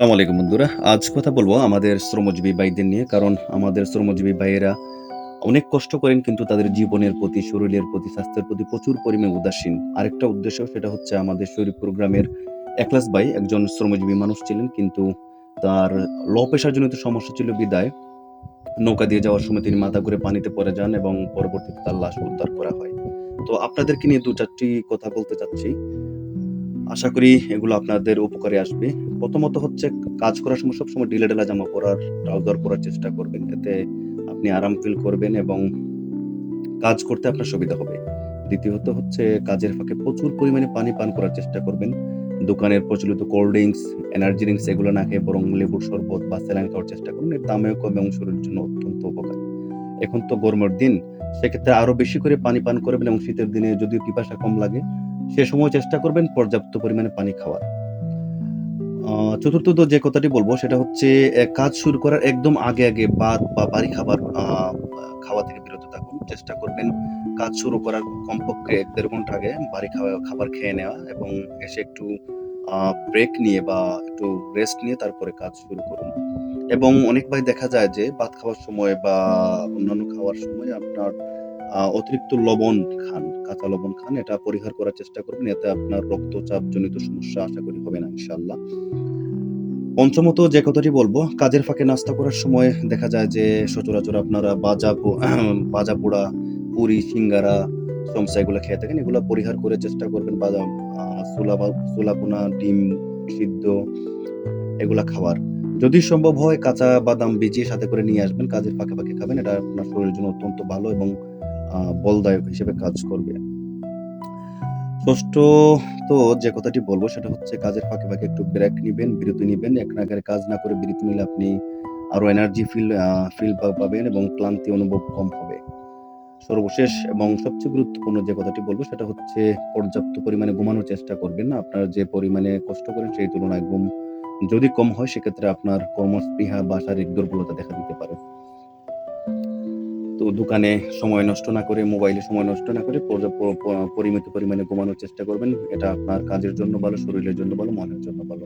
আসসালামু আলাইকুম বন্ধুরা। আজ কথা বলব আমাদের শ্রমজীবী ভাইদের নিয়ে। কারণ আমাদের শ্রমজীবী ভাইয়েরা অনেক কষ্ট করেন কিন্তু তাদের জীবনের প্রতি, শরীরের প্রতি, স্বাস্থ্যের প্রতি প্রচুর পরিমাণে উদাসীন। আরেকটা উদ্দেশ্য সেটা হচ্ছে আমাদের শরীফপুর গ্রামের একলাস ভাই একজন শ্রমজীবী মানুষ ছিলেন। কিন্তু তার লো প্রেশার জনিত সমস্যা ছিল বিদায় নৌকা দিয়ে যাওয়ার সময় তিনি মাথা ঘুরে পানিতে পড়ে যান এবং পরবর্তীতে তার লাশ উদ্ধার করা হয়। তো আপনাদেরকে নিয়ে ২-৪ টি কথা বলতে চাচ্ছি। আশা করি এগুলো আপনাদের উপকারে আসবে। প্রথমত হচ্ছে কাজ করার সময় সবসময় ঢিলেঢালা জামা পরার, ট্রাউজার পরার চেষ্টা করবেন। এতে আপনি আরাম ফিল করবেন এবং কাজ করতে আপনার সুবিধা হবে। দ্বিতীয়ত হচ্ছে কাজের ফাঁকে প্রচুর পরিমাণে পানি পান করার চেষ্টা করবেন। দোকানের প্রচলিত কোল্ড ড্রিংকস, এনার্জি ড্রিংকস এগুলো না খেয়ে বরং লেবুর শরবত বা স্যালাইন খাওয়ার চেষ্টা করুন। এর দামেও কম এবং শরীরের জন্য অত্যন্ত উপকারী। এখন তো গরমের দিন, সেক্ষেত্রে আরো বেশি করে পানি পান করবেন এবং শীতের দিনে যদিও পিপাসা কম লাগে, সে সময় চেষ্টা করবেন পর্যাপ্ত পরিমাণে পানি খাওয়ার। আ চতুর্থত যে কথাটি বলব সেটা হচ্ছে কাজ শুরু করার একদম আগে ভাত বা ভারী খাবার খাওয়া থেকে বিরত থাকুন। চেষ্টা করবেন কাজ শুরু করার কমপক্ষে ১-১.৫ ঘন্টা আগে ভারী খাবার খেয়ে নেওয়া এবং এসে একটু আ ব্রেক নিয়ে বা একটু রেস্ট নিয়ে তারপরে কাজ শুরু করুন। এবং অনেক ভাই দেখা যায় যে ভাত খাওয়ার সময় বা অন্যান্য খাওয়ার সময় আপনার অতিরিক্ত লবণ খান, কাঁচা লবণ খান। এটা পরিহার করার চেষ্টা করবেন। এতে আপনার রক্তচাপজনিত সমস্যা আশা করি হবে না ইনশাআল্লাহ। পঞ্চমত যে কথাটি বলবো, কাজের ফাঁকে নাস্তা করার সময় দেখা যায় যে সচরাচর আপনারা ভাজা-পোড়া, পুরি, সিঙ্গারা, সমসা এগুলা খেয়ে থাকেন। এগুলা পরিহার করে চেষ্টা করবেন বাদাম আ ছোলা বা ছোলা ভুনা, ডিম সিদ্ধ এগুলা খাওয়ার। যদি সম্ভব হয় কাঁচা বাদাম ভিজিয়ে সাথে করে নিয়ে আসবেন। কাজের ফাঁকে খাবেন। এটা আপনার শরীরের জন্য অত্যন্ত ভালো এবং বলদায়ক হিসেবে কাজ করবে। ষষ্ঠত যে কথাটি বলব সেটা হচ্ছে কাজের ফাঁকে একটু ব্রেক নিবেন, বিরতি নিবেন। এক নাগাড়ে কাজ না করে বিরতি নিলে আপনি আরো এনার্জি ফিল পাবেন এবং ক্লান্তি অনুভব কম হবে। সর্বশেষ এবং সবচেয়ে গুরুত্বপূর্ণ যে কথাটি বলব সেটা হচ্ছে পর্যাপ্ত পরিমাণে ঘুমানোর চেষ্টা করবেন। আপনারা যে পরিমাণে কষ্ট করেন সেই তুলনায় ঘুম যদি কম হয় সেক্ষেত্রে আপনার কর্মস্পৃহা বা শারীরিক দুর্বলতা দেখা দিতে পারে। তো দোকানে সময় নষ্ট না করে, মোবাইলে সময় নষ্ট না করে পর্যা প প পরিমিত পরিমাণে ঘুমানোর চেষ্টা করবেন। এটা আপনার কাজের জন্য ভালো, শরীরের জন্য ভালো, মনের জন্য ভালো।